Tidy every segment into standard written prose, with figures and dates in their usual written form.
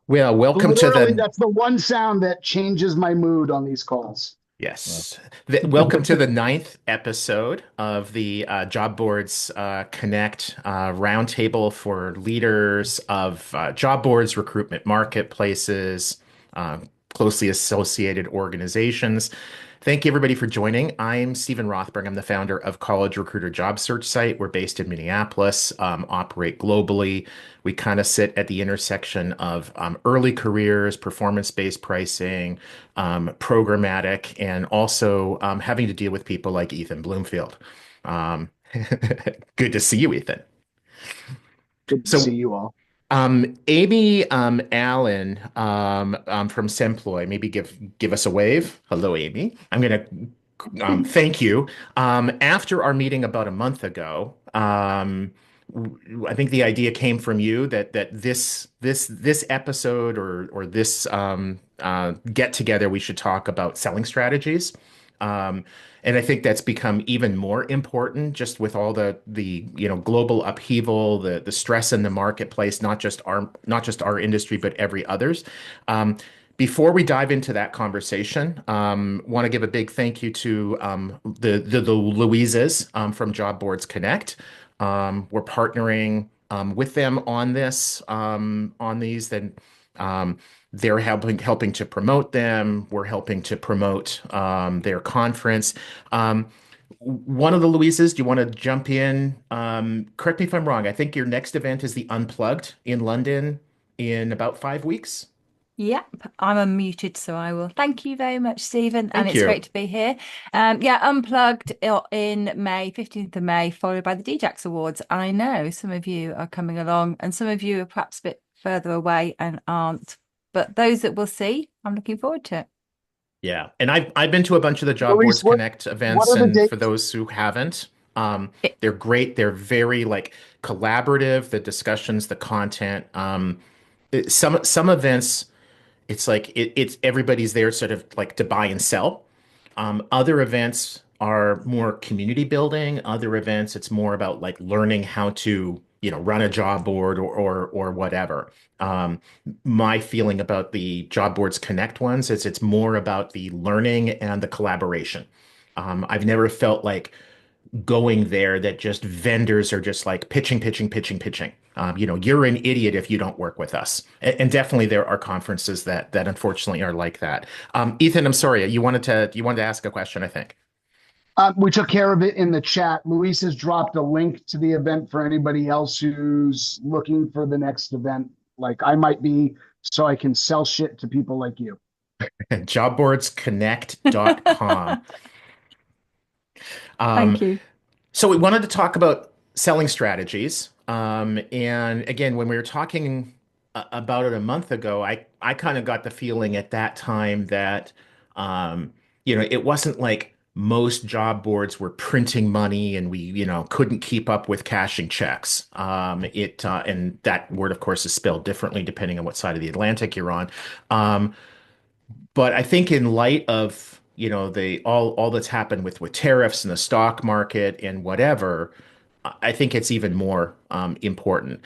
Well, welcome to Literally, the that's the one sound that changes my mood on these calls. yes, welcome to the ninth episode of the Job Boards Connect roundtable for leaders of job boards, recruitment marketplaces, uh, closely associated organizations. Thank you, everybody, for joining. I'm Stephen Rothberg. I'm the founder of College Recruiter Job Search Site. We're based in Minneapolis, operate globally. We kind of sit at the intersection of early careers, performance-based pricing, programmatic, and also having to deal with people like Ethan Bloomfield. Um, good to see you, Ethan. Good to see So, you all. Amy Allen from Semploy, maybe give us a wave. Hello, Amy. I'm gonna thank you. After our meeting about a month ago, I think the idea came from you that this episode or this get together, we should talk about selling strategies. Um, and I think that's become even more important just with all the global upheaval, the stress in the marketplace, not just our industry, but every others. Um, Before we dive into that conversation, want to give a big thank you to the Louises from Job Boards Connect. We're partnering with them on this on these. Then um, they're helping to promote them. We're helping to promote their conference. One of the Louises, do you want to jump in? Correct me if I'm wrong. I think your next event is the Unplugged in London in about 5 weeks. Yep, I'm unmuted, so I will. Thank you very much, Stephen, and Thank it's great you. to be here. Yeah, Unplugged in May, 15th of May, followed by the DJAX Awards. I know some of you are coming along, and some of you are perhaps a bit further away and aren't. But those that will see, I'm looking forward to it. Yeah, and I've been to a bunch of the Job Luis, Boards what Connect what events, are the and for dates? those who haven't, It- they're great. They're very like collaborative. The discussions, the content. Some events, it's like it's everybody's there sort of like to buy and sell. Other events are more community building. Other events, it's more about like learning how to, run a job board or whatever. Um, my feeling about the Job Boards Connect ones is it's more about the learning and the collaboration. I've never felt like going there that just vendors are just like pitching, pitching, pitching, pitching. You're an idiot if you don't work with us. And definitely there are conferences that unfortunately are like that. Ethan, I'm sorry, you wanted to ask a question, I think. We took care of it in the chat. Luis has dropped a link to the event for anybody else who's looking for the next event, like I might be, so I can sell shit to people like you. Jobboardsconnect.com. Um, Thank you. so we wanted to talk about selling strategies. And again, when we were talking about it a month ago, I kind of got the feeling at that time that it wasn't like most job boards were printing money and we, couldn't keep up with cashing checks. It and that word, of course, is spelled differently depending on what side of the Atlantic you're on. Um, but I think in light of, the all that's happened with tariffs and the stock market and whatever, I think it's even more important.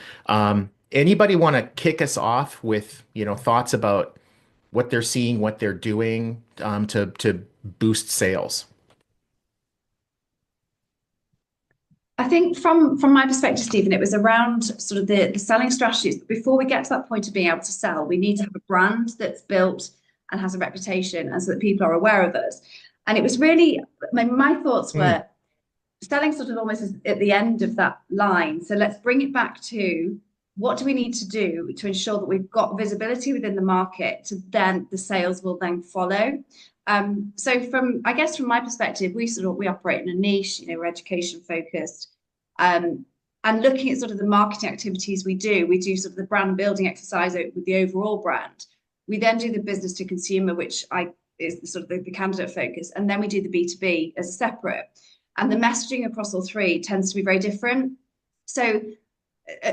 Anybody want to kick us off with, thoughts about what they're seeing, what they're doing to boost sales? I think from my perspective, Stephen, it was around sort of the selling strategies. Before we get to that point of being able to sell, we need to have a brand that's built and has a reputation, and so that people are aware of us. And it was really my thoughts Hmm. were selling sort of almost at the end of that line. So let's bring it back to what do we need to do to ensure that we've got visibility within the market to then the sales will then follow. So I guess from my perspective, we operate in a niche, we're education focused. Um, and looking at sort of the marketing activities we do sort of the brand building exercise with the overall brand. We then do the business to consumer, which is sort of the candidate focus, and then we do the B2B as a separate. And the messaging across all three tends to be very different. So,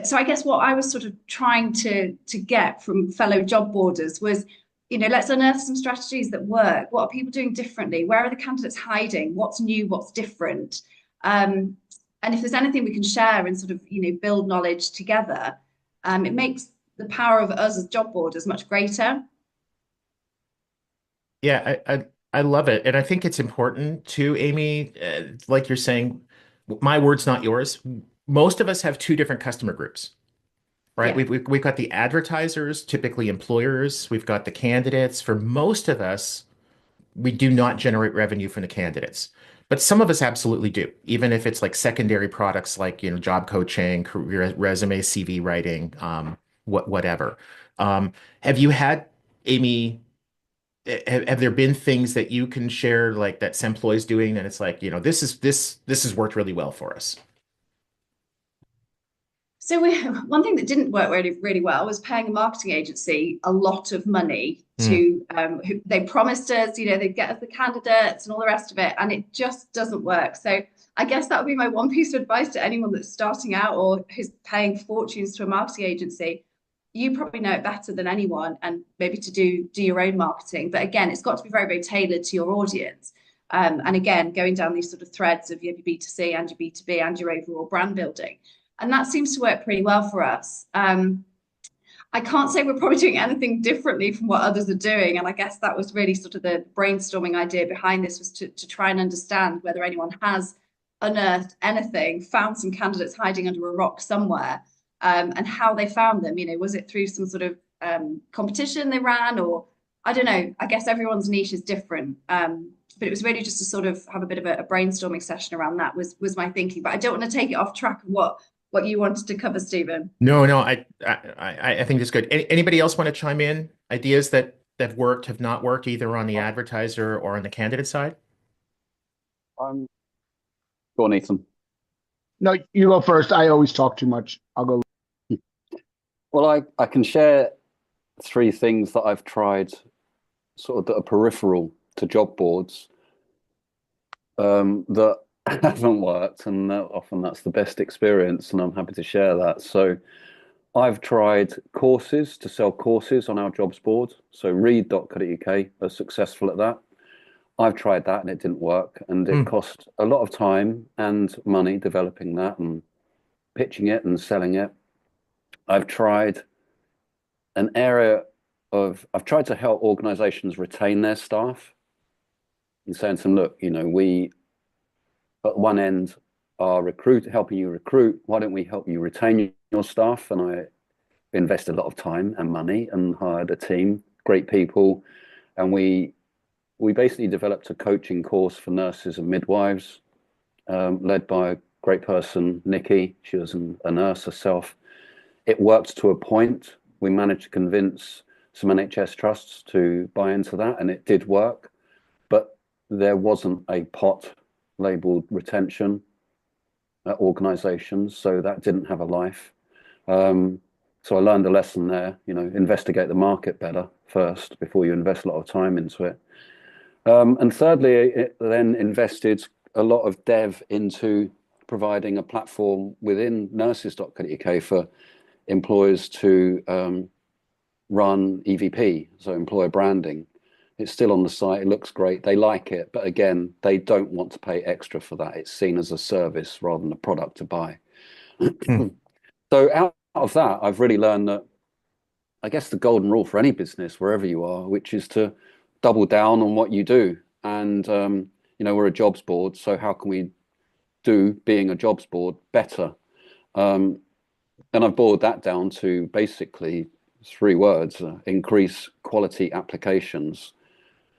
so I guess what I was sort of trying to get from fellow job boarders was, let's unearth some strategies that work. What are people doing differently? Where are the candidates hiding? What's new? What's different? And if there's anything we can share and sort of build knowledge together, it makes the power of us as job board is much greater. Yeah, I love it. And I think it's important too, Amy, like you're saying, my words, not yours. Most of us have two different customer groups, right? Yeah. We've got the advertisers, typically employers. We've got the candidates. For most of us, we do not generate revenue from the candidates. But some of us absolutely do, even if it's like secondary products like, job coaching, career resume, CV writing, whatever. Have you had, Amy, have there been things that you can share like that Semploy's doing and it's like, this has worked really well for us? So one thing that didn't work really, really well was paying a marketing agency a lot of money Hmm. to who they promised us, they'd get us the candidates and all the rest of it, and it just doesn't work. So I guess that would be my one piece of advice to anyone that's starting out or who's paying fortunes to a marketing agency. You probably know it better than anyone, and maybe to do your own marketing. But again, it's got to be very, very tailored to your audience. And again, going down these sort of threads of your B2C and your B2B and your overall brand building. And that seems to work pretty well for us. I can't say we're probably doing anything differently from what others are doing. And I guess that was really sort of the brainstorming idea behind this, was to try and understand whether anyone has unearthed anything, found some candidates hiding under a rock somewhere, and how they found them. Was it through some sort of competition they ran, or I don't know. I guess everyone's niche is different. But it was really just to sort of have a bit of a brainstorming session around that was my thinking. But I don't want to take it off track of what you wanted to cover, Stephen. No, I think that's good. Anybody else want to chime in? Ideas that have worked, have not worked, either on the advertiser or on the candidate side? I'm Go on, Ethan. No, you go first. I always talk too much. I'll go. Well, I can share three things that I've tried sort of that are peripheral to job boards that haven't worked, and often that's the best experience, and I'm happy to share that. So I've tried courses to sell courses on our jobs board. So read.co.uk are successful at that. I've tried that and it didn't work, and it Hmm. cost a lot of time and money developing that and pitching it and selling it. I've tried I've tried to help organizations retain their staff and saying to them, look, we at one end are helping you recruit. Why don't we help you retain your staff? And I invested a lot of time and money and hired a team, great people. And we basically developed a coaching course for nurses and midwives, led by a great person, Nikki. She was a nurse herself. It worked to a point. We managed to convince some NHS trusts to buy into that, and it did work. But there wasn't a pot labeled retention at organizations, so that didn't have a life. So I learned a lesson there, investigate the market better first before you invest a lot of time into it. And thirdly, it then invested a lot of dev into providing a platform within nurses.co.uk for employers to run EVP, so employer branding. It's still on the site. It looks great. They like it. But again, they don't want to pay extra for that. It's seen as a service rather than a product to buy. Hmm. So out of that, I've really learned that, I guess, the golden rule for any business, wherever you are, which is to double down on what you do. And, we're a jobs board. So how can we do being a jobs board better? And I've boiled that down to basically three words: increase quality applications.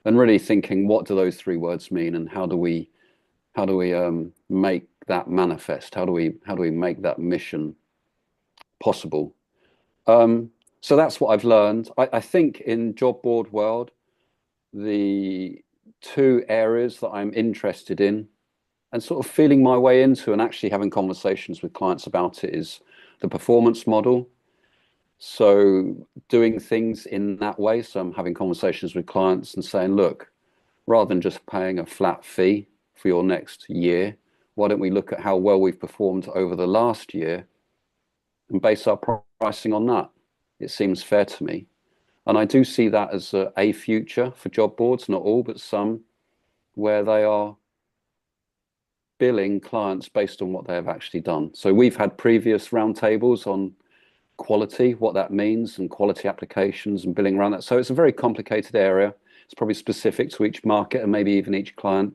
And really thinking, what do those three words mean, and how do we make that manifest? How do we make that mission possible? So that's what I've learned. I think in job board world, the two areas that I'm interested in and sort of feeling my way into and actually having conversations with clients about it is the performance model. So doing things in that way. So I'm having conversations with clients and saying, look, rather than just paying a flat fee for your next year, why don't we look at how well we've performed over the last year and base our pricing on that? It seems fair to me. And I do see that as a future for job boards, not all, but some, where they are billing clients based on what they have actually done. So we've had previous roundtables on quality, what that means, and quality applications and billing around that. So it's a very complicated area. It's probably specific to each market and maybe even each client.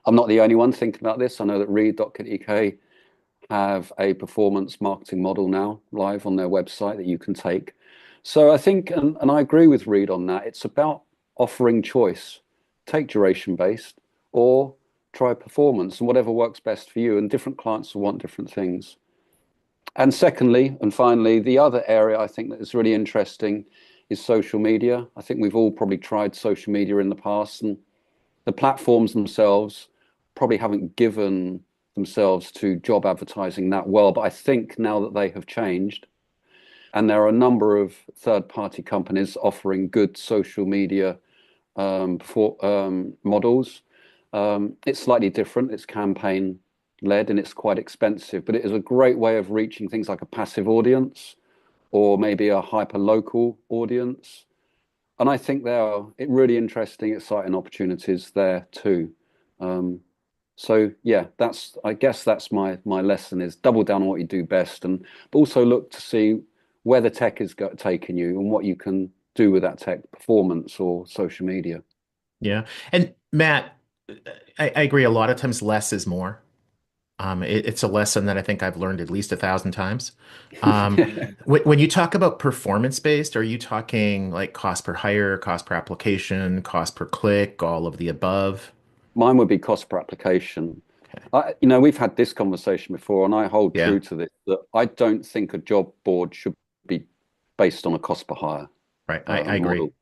I'm not the only one thinking about this. I know that Reed.co.uk have a performance marketing model now live on their website that you can take. So I think, and I agree with Reed on that, it's about offering choice. Take duration based or try performance, and whatever works best for you. And different clients will want different things. And secondly, and finally, the other area I think that is really interesting is social media. I think we've all probably tried social media in the past, and the platforms themselves probably haven't given themselves to job advertising that well. But I think now that they have changed, and there are a number of third-party companies offering good social media models. It's slightly different. It's campaign led and it's quite expensive, but it is a great way of reaching things like a passive audience or maybe a hyper local audience. And I think there are really interesting, exciting opportunities there too. So yeah, I guess that's my lesson is double down on what you do best, and but also look to see where the tech is taking you and what you can do with that tech, performance or social media. Yeah. And Matt, I agree. A lot of times less is more. It's a lesson that I think I've learned at least 1,000 times. When you talk about performance-based, are you talking like cost per hire, cost per application, cost per click, all of the above? Mine would be cost per application. Okay. We've had this conversation before, and I hold Yeah. true to this, that I don't think a job board should be based on a cost per hire Right. I agree. model.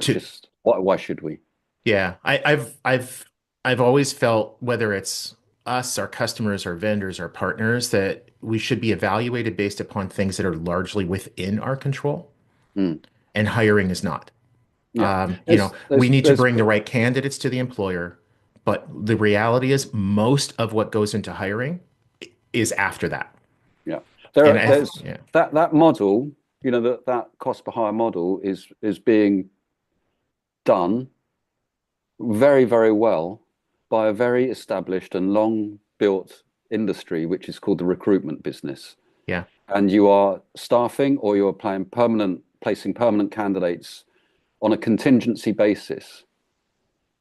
To, Just why should we? yeah. I've always felt whether it's us, our customers, our vendors, our partners, that we should be evaluated based upon things that are largely within our control, Mm. and hiring is not. Yeah. We need to bring the right candidates to the employer, but the reality is most of what goes into hiring is after that. Yeah. And yeah, That model, that cost per hire model is being done very, very well by a very established and long built industry, which is called the recruitment business. yeah, And you are staffing or you're placing permanent candidates on a contingency basis.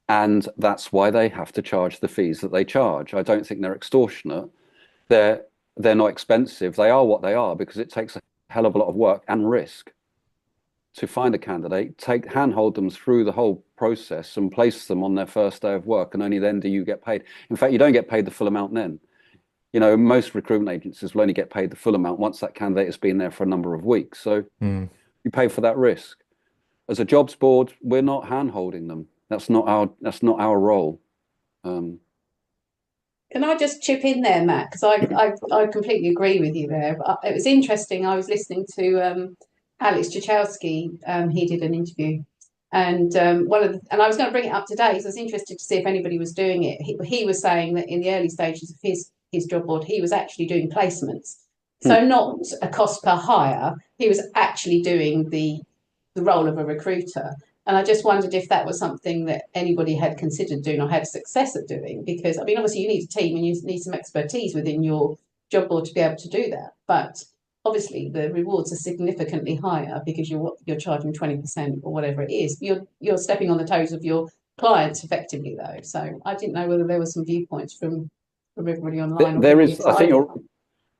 And that's why they have to charge the fees that they charge. I don't think they're extortionate. They're not expensive. They are what they are because it takes a hell of a lot of work and risk to find a candidate, handhold them through the whole process and place them on their first day of work. And only then do you get paid. In fact, you don't get paid the full amount then. Most recruitment agencies will only get paid the full amount once that candidate has been there for a number of weeks. So you pay for that risk. As a jobs board, we're not hand-holding them. That's not our role. Can I just chip in there, Matt? Because I completely agree with you there. But it was interesting. I was listening to Alex Chachowski. He did an interview, and and I was going to bring it up today. So I was interested to see if anybody was doing it. He was saying that in the early stages of his job board, he was actually doing placements. So not a cost per hire. He was actually doing the role of a recruiter. And I just wondered if that was something that anybody had considered doing or had success at doing, because I mean, obviously you need a team and you need some expertise within your job board to be able to do that. But obviously the rewards are significantly higher because you're charging 20% or whatever it is. You're stepping on the toes of your clients effectively though. So I didn't know whether there were some viewpoints from everybody online. There is, I think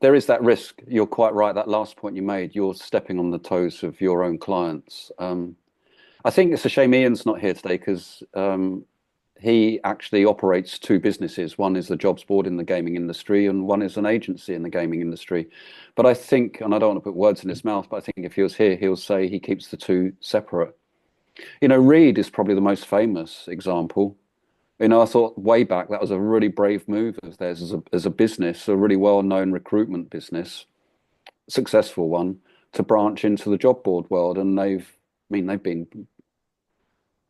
there is that risk. You're quite right. That last point you made, you're stepping on the toes of your own clients. I think it's a shame Ian's not here today because he actually operates two businesses. One is the jobs board in the gaming industry and one is an agency in the gaming industry. But I think, and I don't want to put words in his mouth, but I think if he was here, he'll say he keeps the two separate. Reed is probably the most famous example. I thought way back that was a really brave move of theirs as a business, a really well-known recruitment business, successful one, to branch into the job board world. And they've been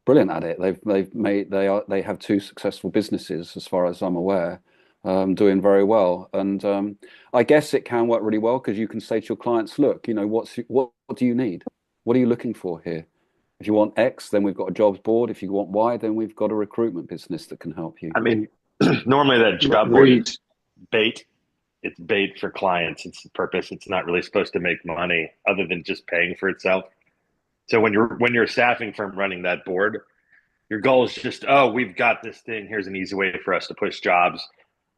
brilliant at it. They have two successful businesses, as far as I'm aware, doing very well. And I guess it can work really well because you can say to your clients, look, what do you need? What are you looking for here? If you want X, then we've got a jobs board. If you want Y, then we've got a recruitment business that can help you. I mean, normally that job board is bait it's bait for clients. It's the purpose. It's not really supposed to make money other than just paying for itself. So when you're a staffing firm running that board, your goal is just, oh, we've got this thing. Here's an easy way for us to push jobs.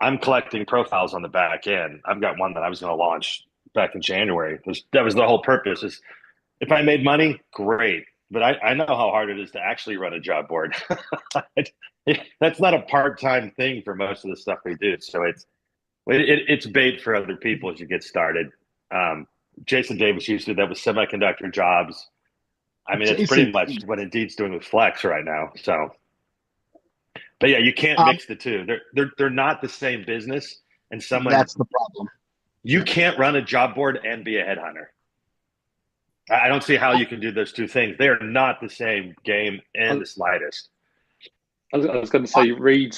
I'm collecting profiles on the back end. I've got one that I was going to launch back in January. That was the whole purpose. Is if I made money, great. But I know how hard it is to actually run a job board. That's not a part-time thing for most of the stuff we do. So it's bait for other people as you get started. Jason Davis used to do that with semiconductor jobs. I mean, it's pretty much what Indeed's doing with Flex right now. So, but yeah, you can't mix the two. They're not the same business. And that's the problem. You can't run a job board and be a headhunter. I don't see how you can do those two things. They are not the same game in the slightest. I was going to say, Reed,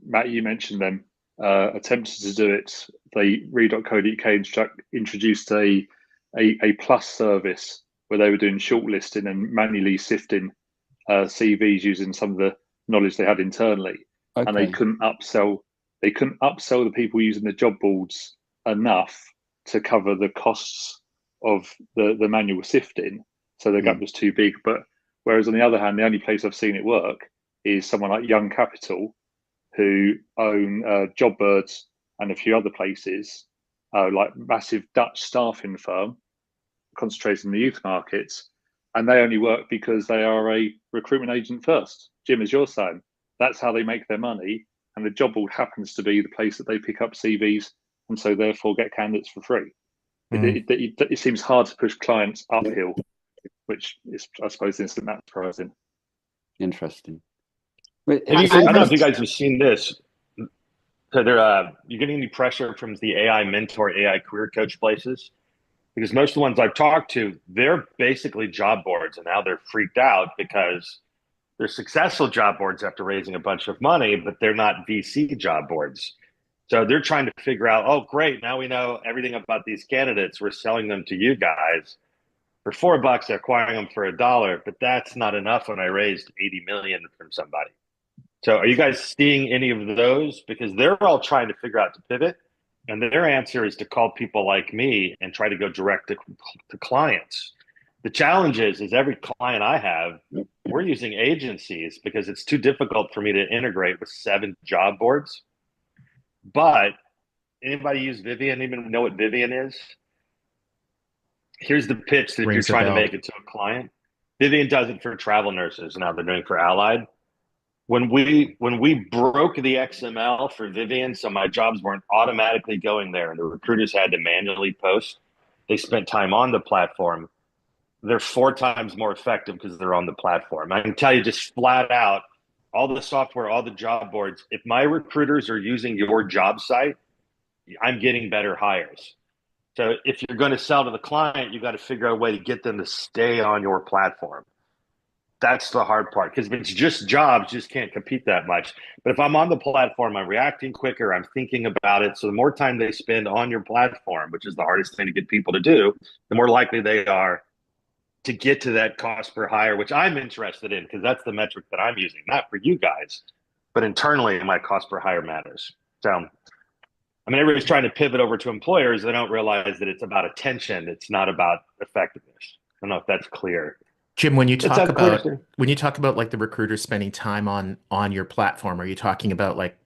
Matt, you mentioned them attempted to do it. Reed.co.uk introduced a plus service where they were doing shortlisting and manually sifting CVs using some of the knowledge they had internally, and they couldn't upsell. They couldn't upsell the people using the job boards enough to cover the costs of the manual sifting, so the gap was too big. But whereas on the other hand, the only place I've seen it work is someone like Young Capital, who own Jobbirds and a few other places, like massive Dutch staffing firm concentrated in the youth markets, and they only work because they are a recruitment agent first. Jim, as you're saying, that's how they make their money, and the job board happens to be the place that they pick up CVs and so therefore get candidates for free. It seems hard to push clients uphill, which is, I suppose, instant that surprising. Interesting. I don't know if you guys have seen this. So you're getting any pressure from the AI mentor, AI career coach places? Because most of the ones I've talked to, they're basically job boards, and now they're freaked out because they're successful job boards after raising a bunch of money, but they're not VC job boards. So they're trying to figure out, oh, great, now we know everything about these candidates. We're selling them to you guys for $4, acquiring them for $1, but that's not enough when I raised 80 million from somebody. So are you guys seeing any of those? Because they're all trying to figure out to pivot, and their answer is to call people like me and try to go direct to clients. The challenge is every client I have, we're using agencies because it's too difficult for me to integrate with 7 job boards. But anybody use Vivian, even know what Vivian is? Here's the pitch that if you're trying to make it to a client. Vivian does it for travel nurses. Now they're doing it for Allied. When we broke the XML for Vivian, so my jobs weren't automatically going there and the recruiters had to manually post, they spent time on the platform. They're 4 times more effective because they're on the platform. I can tell you just flat out, all the software, all the job boards, if my recruiters are using your job site, I'm getting better hires. So if you're going to sell to the client, you got to figure out a way to get them to stay on your platform. That's the hard part, because if it's just jobs, you just can't compete that much. But if I'm on the platform, I'm reacting quicker, I'm thinking about it. So the more time they spend on your platform, which is the hardest thing to get people to do, the more likely they are to get to that cost per hire, which I'm interested in, because that's the metric that I'm using, not for you guys, but internally my cost per hire matters. So, I mean, everybody's trying to pivot over to employers. They don't realize that it's about attention. It's not about effectiveness. I don't know if that's clear. Jim, when you talk about like the recruiters spending time on your platform, are you talking about like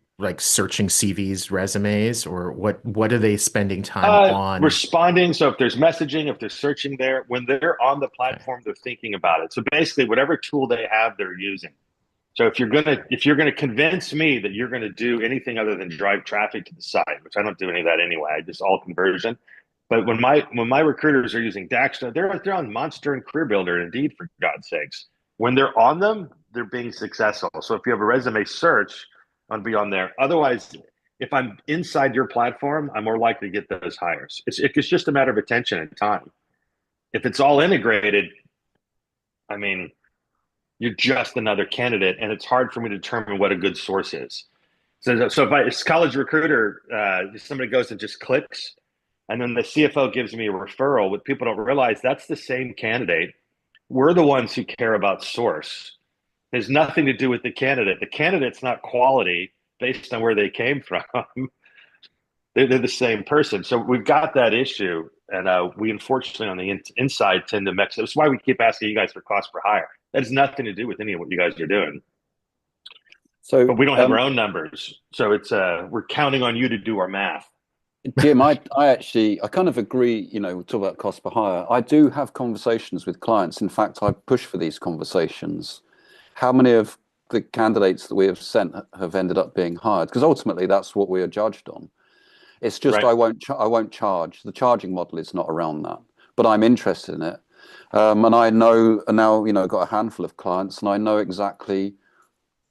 searching CVs, resumes, or what are they spending time on? Responding. So if there's messaging, if they're searching there, when they're on the platform, they're thinking about it. So basically whatever tool they have, they're using. So if you're gonna convince me that you're gonna do anything other than drive traffic to the site, which I don't do any of that anyway, I just all conversion. But when my recruiters are using Daxtra, they're on Monster and Career Builder, Indeed, for God's sakes. When they're on them, they're being successful. So if you have a resume search, I'll be on there. Otherwise, if I'm inside your platform, I'm more likely to get those hires. It's just a matter of attention and time. If it's all integrated, I mean, you're just another candidate, and it's hard for me to determine what a good source is. So if it's college recruiter, somebody goes and just clicks, and then the CFO gives me a referral. What people don't realize, that's the same candidate. We're the ones who care about source. It has nothing to do with the candidate. The candidate's not quality based on where they came from. they're the same person. So we've got that issue, and we unfortunately on the inside tend to mix. That's why we keep asking you guys for cost per hire. That has nothing to do with any of what you guys are doing. So, But we don't have our own numbers, so it's we're counting on you to do our math. Jim, I kind of agree, we talk about cost per hire. I do have conversations with clients. In fact, I push for these conversations. How many of the candidates that we have sent have ended up being hired? Because ultimately that's what we are judged on. It's just Right. I won't charge. The charging model is not around that, but I'm interested in it. And I know now, got a handful of clients, and I know exactly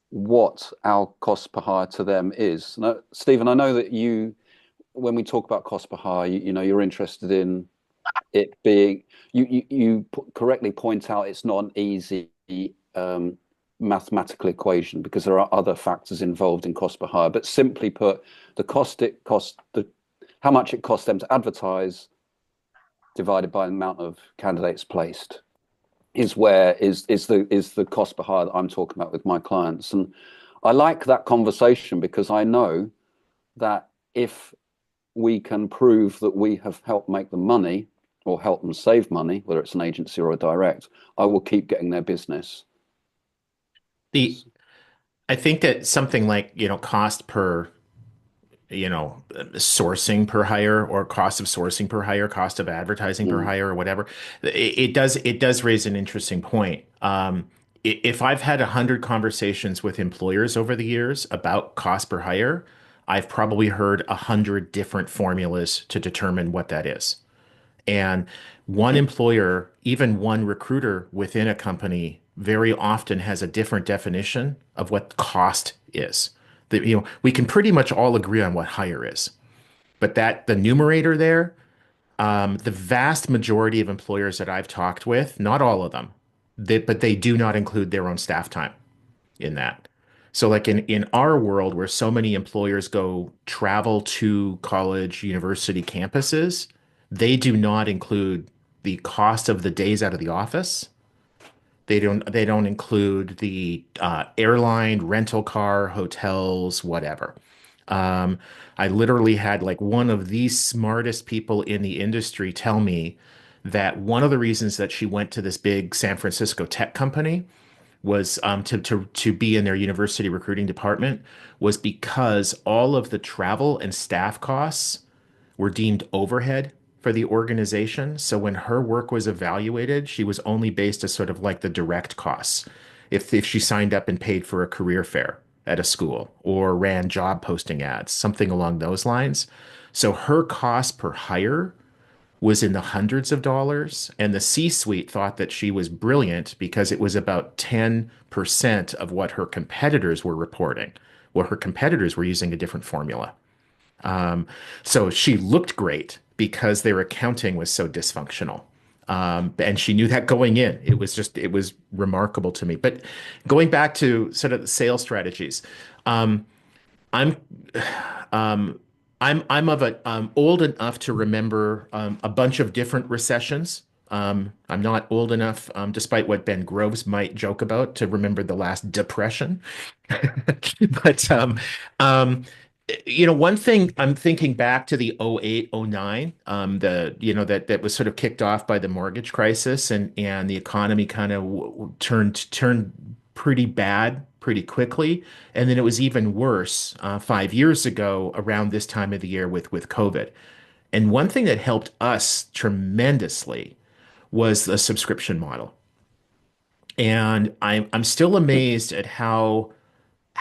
what our cost per hire to them is. Now, Stephen, I know that when we talk about cost per hire, you're interested in it being, you correctly point out it's not an easy mathematical equation because there are other factors involved in cost per hire. But simply put, how much it costs them to advertise divided by the amount of candidates placed is the cost per hire that I'm talking about with my clients. And I like that conversation because I know that if we can prove that we have helped make them money or help them save money, whether it's an agency or a direct, I will keep getting their business. I think that something like, cost per, sourcing per hire, or cost of sourcing per hire, cost of advertising per hire, or whatever, it does raise an interesting point. If I've had 100 conversations with employers over the years about cost per hire, I've probably heard 100 different formulas to determine what that is. And one employer, even one recruiter within a company, very often has a different definition of what cost is. We can pretty much all agree on what hire is, but that the numerator there, the vast majority of employers that I've talked with, not all of them, but they do not include their own staff time in that. So like in our world where so many employers go travel to college, university campuses, they do not include the cost of the days out of the office. They don't include the airline, rental car, hotels, whatever. Um, I literally had like one of the smartest people in the industry tell me that one of the reasons that she went to this big San Francisco tech company was to be in their university recruiting department was because all of the travel and staff costs were deemed overhead for the organization. So when her work was evaluated, she was only based as sort of like the direct costs. If she signed up and paid for a career fair at a school or ran job posting ads, something along those lines. So her cost per hire was in the hundreds of dollars, and the C-suite thought that she was brilliant because it was about 10% of what her competitors were reporting. Well, her competitors were using a different formula. So she looked great because their accounting was so dysfunctional. And she knew that going in. It was remarkable to me. But going back to sort of the sales strategies, um, I'm um, I'm of a old enough to remember a bunch of different recessions. I'm not old enough, despite what Ben Groves might joke about, to remember the last depression. But um, one thing I'm thinking back to the '08, '09, that was sort of kicked off by the mortgage crisis, and the economy kind of turned pretty bad pretty quickly. And then it was even worse 5 years ago around this time of the year with COVID. And one thing that helped us tremendously was the subscription model. And I'm still amazed at how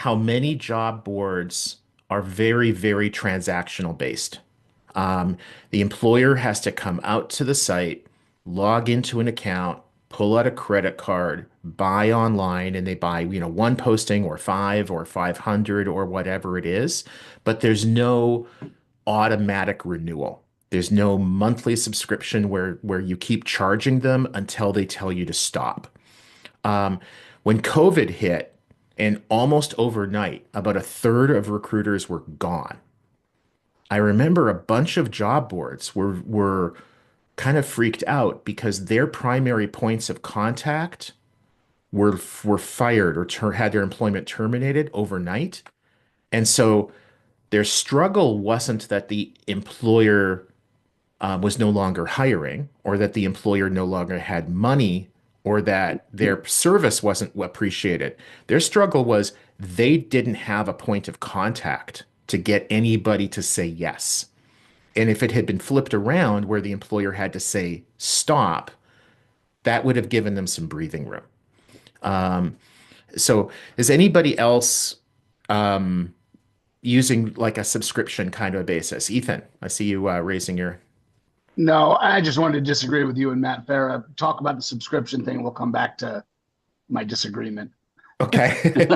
many job boards are very, very transactional based. The employer has to come out to the site, log into an account, pull out a credit card, buy online, and they buy, one posting or five or 500 or whatever it is. But there's no automatic renewal. There's no monthly subscription where you keep charging them until they tell you to stop. Um, when COVID hit, and almost overnight, about a third of recruiters were gone. I remember a bunch of job boards were kind of freaked out because their primary points of contact were fired or had their employment terminated overnight. And so Their struggle wasn't that the employer was no longer hiring, or that the employer no longer had money, or that their service wasn't appreciated. Their struggle was they didn't have a point of contact to get anybody to say yes. And if it had been flipped around where the employer had to say stop, that would have given them some breathing room. So is anybody else using like a subscription kind of a basis? Ethan, I see you raising your. No, I just wanted to disagree with you and Matt Farah. Talk about the subscription thing. We'll come back to my disagreement. Okay.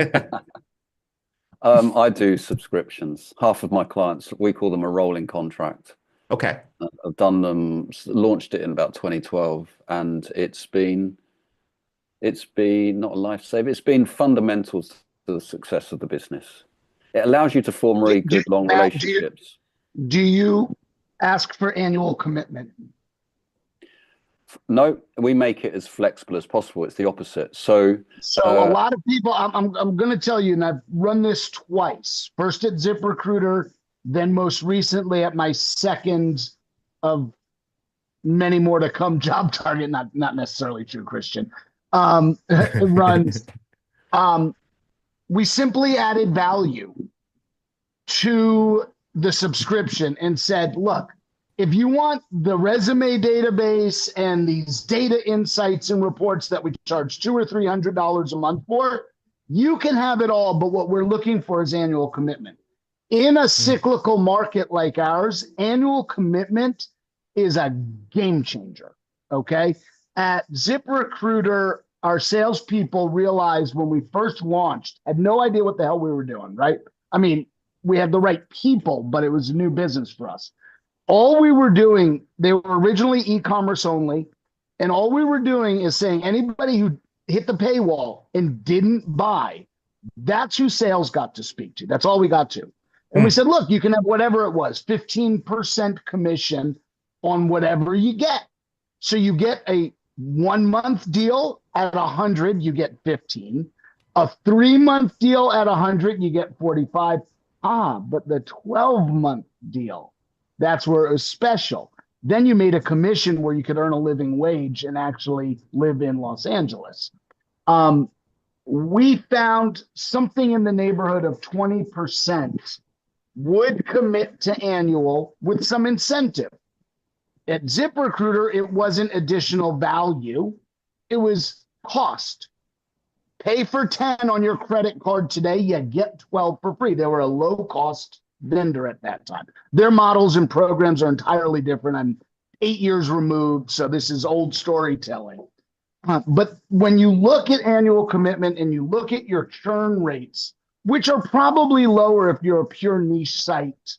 I do subscriptions. Half of my clients, we call them a rolling contract. Okay. I've done them, launched it in about 2012, and it's been not a lifesaver. It's been fundamental to the success of the business. It allows you to form really good long relationships. Do you ask for annual commitment? No, we make it as flexible as possible. It's the opposite. So a lot of people, I'm going to tell you, and I've run this twice. First at ZipRecruiter, then most recently at my second of many more to come job target. Not necessarily true, Christian. Runs. We simply added value to the subscription and said, look, if you want the resume database and these data insights and reports that we charge $200 or $300 a month for, you can have it all. But what we're looking for is annual commitment. In a cyclical market like ours, annual commitment is a game changer. Okay. At ZipRecruiter, our salespeople realized when we first launched, had no idea what the hell we were doing, right? I mean, we had the right people, but it was a new business for us. All we were doing, they were originally e-commerce only, and all we were doing is saying anybody who hit the paywall and didn't buy, that's who sales got to speak to. That's all we got to. And we said, look, you can have whatever it was, 15% commission on whatever you get. So you get a 1 month deal at 100, you get 15. A 3 month deal at 100, you get 45. But the 12-month deal, that's where it was special. Then you made a commission where you could earn a living wage and actually live in Los Angeles. We found something in the neighborhood of 20% would commit to annual with some incentive. At ZipRecruiter, it wasn't additional value. It was cost. Pay for 10 on your credit card today, you get 12 for free. They were a low-cost vendor at that time. Their models and programs are entirely different. I'm 8 years removed, so this is old storytelling. But when you look at annual commitment and you look at your churn rates, which are probably lower if you're a pure niche site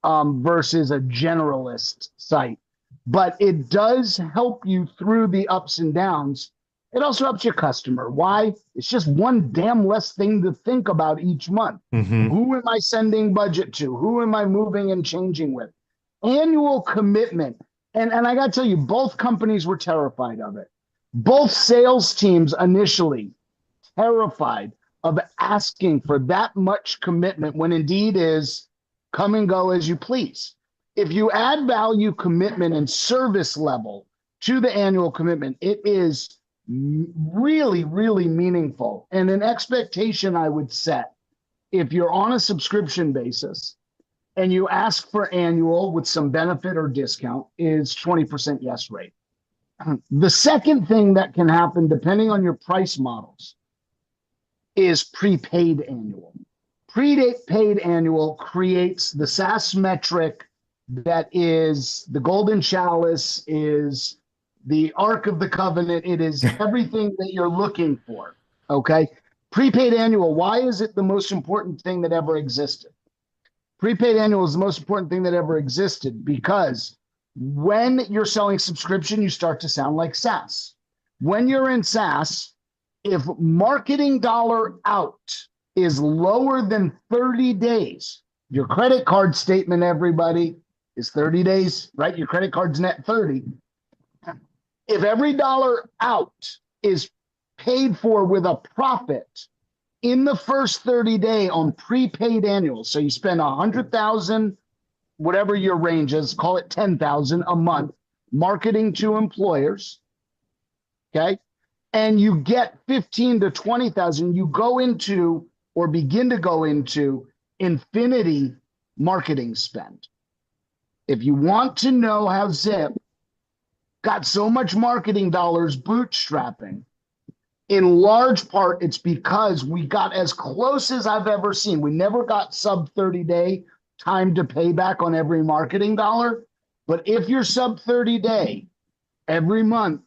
versus a generalist site, but it does help you through the ups and downs. It also helps your customer. Why? It's just one damn less thing to think about each month. Who am I sending budget to? Who am I moving and changing with? Annual commitment. And I got to tell you, both companies were terrified of it. Both sales teams initially terrified of asking for that much commitment when Indeed is come and go as you please. If you add value, commitment, and service level to the annual commitment, it is really, really meaningful. And an expectation I would set if you're on a subscription basis and you ask for annual with some benefit or discount is 20% yes rate. The second thing that can happen, depending on your price models, is prepaid annual. Prepaid annual creates the SaaS metric that is the golden chalice, is the Ark of the Covenant. It is everything that you're looking for, okay? Prepaid annual, why is it the most important thing that ever existed? Prepaid annual is the most important thing that ever existed because when you're selling subscription, you start to sound like SaaS. When you're in SaaS, if marketing dollar out is lower than 30 days, your credit card statement, everybody, is 30 days, right? Your credit card's net 30. If every dollar out is paid for with a profit, in the first 30 day on prepaid annuals. So you spend 100,000, whatever your range is, call it 10,000 a month, marketing to employers. Okay. And you get 15 to 20,000, you go into or begin to go into infinity marketing spend. If you want to know how Zip got so much marketing dollars bootstrapping, in large part, it's because we got as close as I've ever seen. We never got sub 30-day time to pay back on every marketing dollar. But if you're sub 30-day, every month,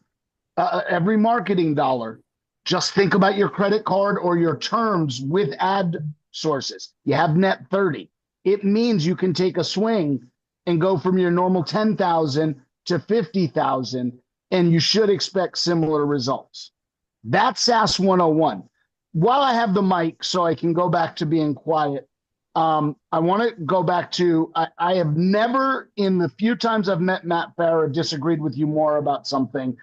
every marketing dollar, just think about your credit card or your terms with ad sources. You have net 30. It means you can take a swing and go from your normal 10,000 to 50,000, and you should expect similar results. That's SaaS 101. While I have the mic, so I can go back to being quiet, I want to go back to, I have never, in the few times I've met Matt Farah, disagreed with you more about something.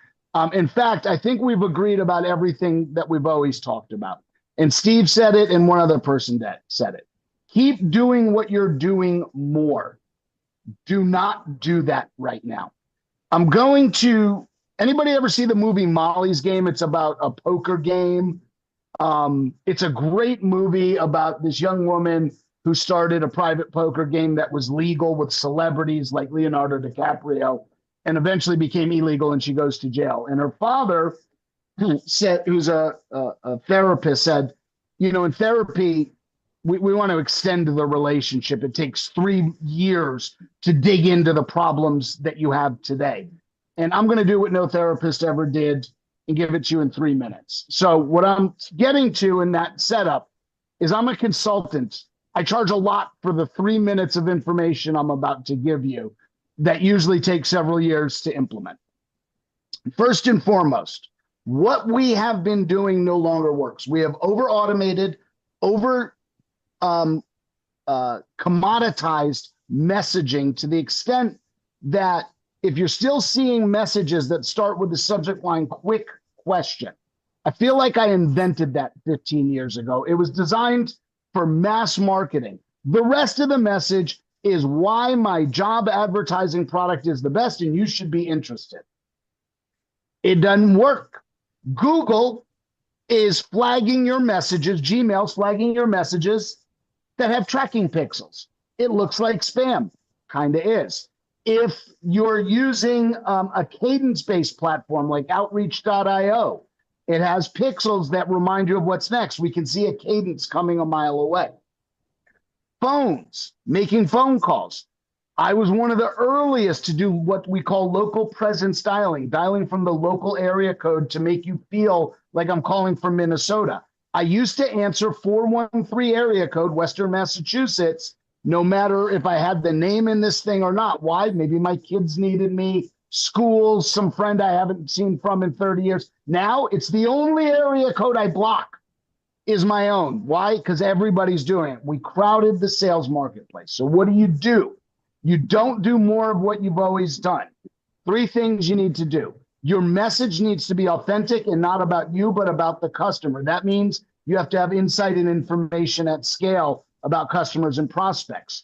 In fact, I think we've agreed about everything that we've always talked about. And Steve said it, and one other person that said it. Keep doing what you're doing more. Do not do that right now. I'm going to, anybody ever see the movie Molly's Game? It's about a poker game. It's a great movie about this young woman who started a private poker game that was legal with celebrities like Leonardo DiCaprio, and eventually became illegal, and she goes to jail. And her father said, who's a therapist, said, you know, in therapy, we want to extend the relationship. It takes 3 years to dig into the problems that you have today. And I'm going to do what no therapist ever did and give it to you in 3 minutes. So what I'm getting to in that setup is I'm a consultant. I charge a lot for the 3 minutes of information I'm about to give you that usually takes several years to implement. First and foremost, what we have been doing no longer works. We have over-automated, commoditized messaging to the extent that if you're still seeing messages that start with the subject line, quick question, I feel like I invented that 15 years ago. It was designed for mass marketing. The rest of the message is why my job advertising product is the best and you should be interested. It doesn't work. Google is flagging your messages, Gmail's flagging your messages that have tracking pixels. It looks like spam, kind of is. If you're using a cadence-based platform like Outreach.io, it has pixels that remind you of what's next. We can see a cadence coming a mile away. Phones, making phone calls. I was one of the earliest to do what we call local presence dialing, dialing from the local area code to make you feel like I'm calling from Minnesota. I used to answer 413 area code, Western Massachusetts, no matter if I had the name in this thing or not. Why? Maybe my kids needed me, school, some friend I haven't seen from in 30 years. Now it's the only area code I block is my own. Why? Because everybody's doing it. We crowded the sales marketplace. So what do? You don't do more of what you've always done. 3 things you need to do. Your message needs to be authentic and not about you, but about the customer. That means you have to have insight and information at scale about customers and prospects.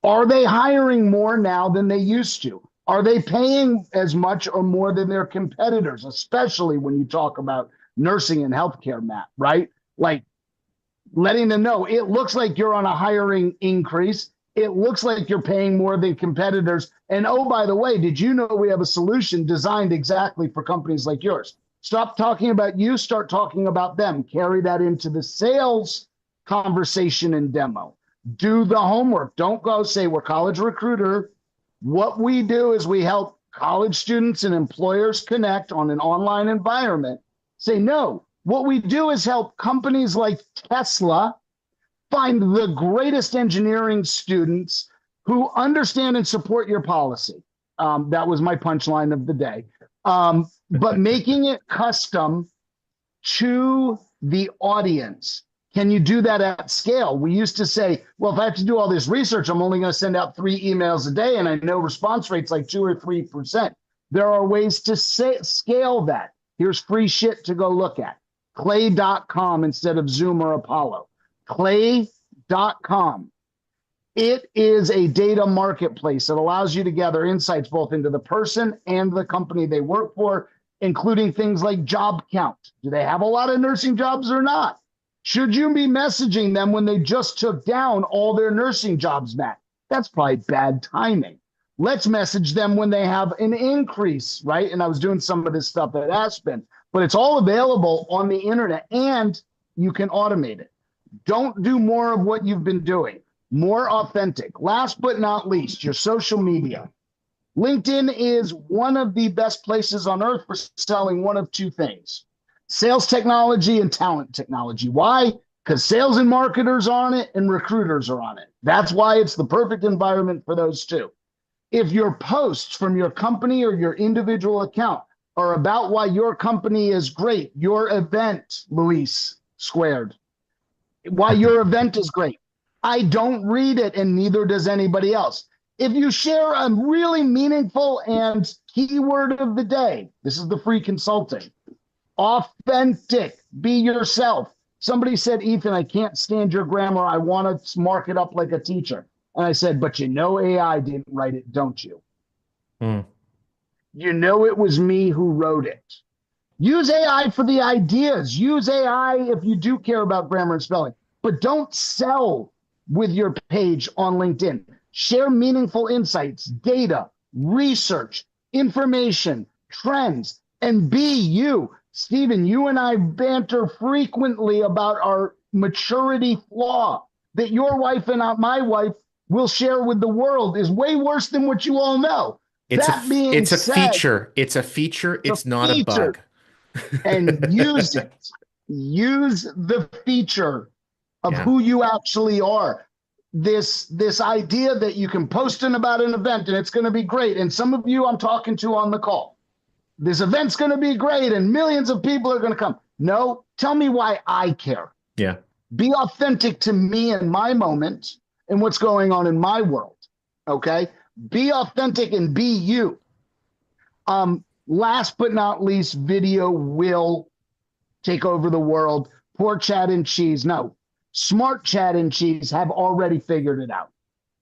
Are they hiring more now than they used to? Are they paying as much or more than their competitors, especially when you talk about nursing and healthcare, Matt, right? Like letting them know, it looks like you're on a hiring increase. It looks like you're paying more than competitors. And oh, by the way, did you know we have a solution designed exactly for companies like yours? Stop talking about you, start talking about them. Carry that into the sales conversation and demo. Do the homework. Don't go say we're College Recruiter. What we do is we help college students and employers connect on an online environment. Say no. What we do is help companies like Tesla find the greatest engineering students who understand and support your policy. That was my punchline of the day. But making it custom to the audience. Can you do that at scale? We used to say, well, if I have to do all this research, I'm only going to send out 3 emails a day, and I know response rate's like 2 or 3%. There are ways to scale that. Here's free shit to go look at. Clay.com instead of Zoom or Apollo. Clay.com. It is a data marketplace that allows you to gather insights both into the person and the company they work for, including things like job count. Do they have a lot of nursing jobs or not? Should you be messaging them when they just took down all their nursing jobs, Matt? That's probably bad timing. Let's message them when they have an increase, right? And I was doing some of this stuff at Aspen, but it's all available on the internet and you can automate it. Don't do more of what you've been doing. More authentic. Last but not least, your social media. LinkedIn is one of the best places on earth for selling one of two things: sales technology and talent technology. Why? Because sales and marketers are on it and recruiters are on it. That's why it's the perfect environment for those two. If your posts from your company or your individual account are about why your company is great, your event, Luis Squared, why your event is great, I don't read it, and neither does anybody else. If you share a really meaningful and keyword of the day, this is the free consulting, authentic, be yourself. Somebody said, Ethan, I can't stand your grammar. I want to mark it up like a teacher. And I said, but you know AI didn't write it, don't you? You know it was me who wrote it. Use AI for the ideas. Use AI if you do care about grammar and spelling. But don't sell with your page on LinkedIn. Share meaningful insights, data, research, information, trends, and be you. Stephen, you and I banter frequently about our maturity flaw that your wife and my wife will share with the world is way worse than what you all know. It's That a being it's a said, feature. It's a feature. It's not a feature, bug. and use it. Use the feature of Yeah. who you actually are. This idea that you can post about an event and it's going to be great. And some of you I'm talking to on the call, this event's going to be great and millions of people are going to come. No, tell me why I care. Yeah. Be authentic to me and my moment and what's going on in my world. Okay. Be authentic and be you. Last but not least, video will take over the world. Poor Chad and Cheese. No, smart Chad and Cheese have already figured it out.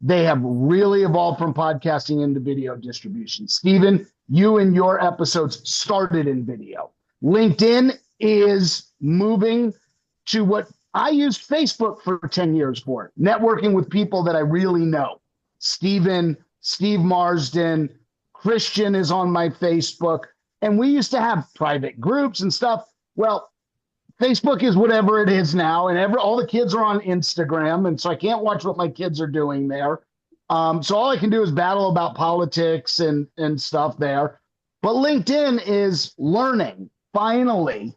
They have really evolved from podcasting into video distribution. Stephen, you and your episodes started in video. LinkedIn is moving to what I used Facebook for 10 years for, networking with people that I really know. Steve Marsden, Christian is on my Facebook, and we used to have private groups and stuff. Well, Facebook is whatever it is now, and all the kids are on Instagram, and so I can't watch what my kids are doing there. So all I can do is battle about politics and stuff there. But LinkedIn is learning, finally,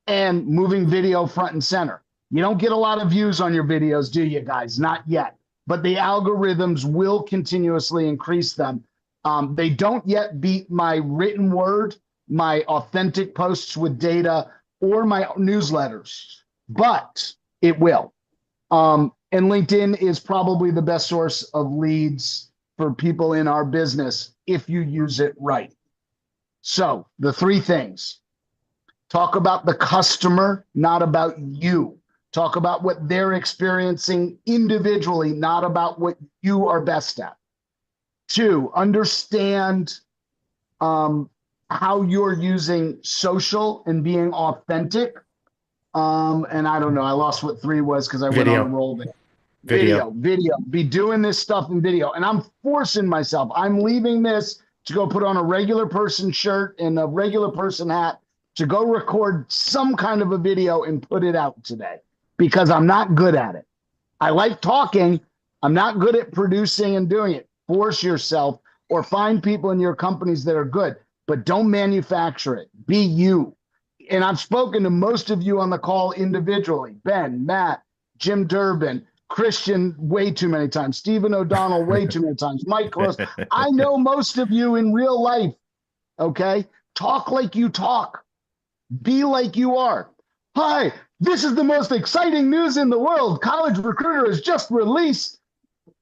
and moving video front and center. You don't get a lot of views on your videos, do you guys? Not yet. But the algorithms will continuously increase them. They don't yet beat my written word, my authentic posts with data, or my newsletters, but it will. And LinkedIn is probably the best source of leads for people in our business if you use it right. So the three things: talk about the customer, not about you. Talk about what they're experiencing individually, not about what you are best at. 2, understand how you're using social and being authentic. And I don't know, I lost what 3 was because I went on a roll there. Video. Be doing this stuff in video. And I'm forcing myself. I'm leaving this to go put on a regular person shirt and a regular person hat to go record some kind of a video and put it out today because I'm not good at it. I like talking. I'm not good at producing and doing it. Force yourself or find people in your companies that are good, but don't manufacture it. Be you. And I've spoken to most of you on the call individually: Ben, Matt, Jim Durbin, Christian way too many times, Stephen O'Donnell way too many times, Mike Close. I know most of you in real life, okay? Talk like you talk. Be like you are. Hi, this is the most exciting news in the world. College Recruiter has just released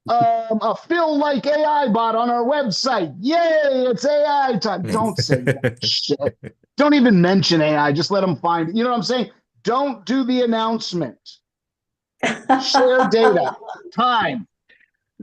a Phil like AI bot on our website. Yay, it's AI time. Don't say that shit. Don't even mention AI. Just let them find it. You know what I'm saying? Don't do the announcement. Share data. Time.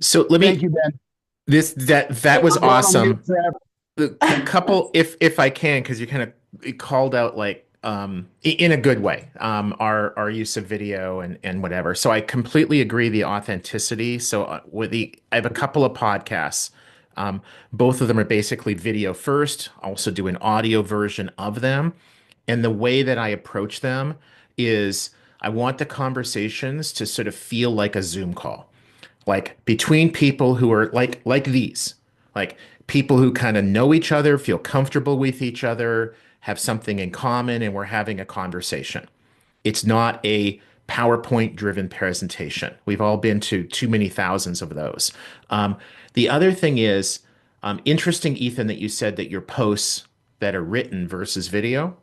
So let Thank me you, Ben. that was I've gone on mute awesome. forever. The couple, if I can, because you kind of called out like in a good way, our use of video and whatever. So I completely agree the authenticity. So I have a couple of podcasts. Both of them are basically video first. I also do an audio version of them. And the way that I approach them is I want the conversations to sort of feel like a Zoom call, like between people who are like these, like people who kind of know each other, feel comfortable with each other, have something in common, and we're having a conversation. It's not a PowerPoint driven presentation. We've all been to too many thousands of those. Um, the other thing is interesting, Ethan, that you said that your posts that are written versus video,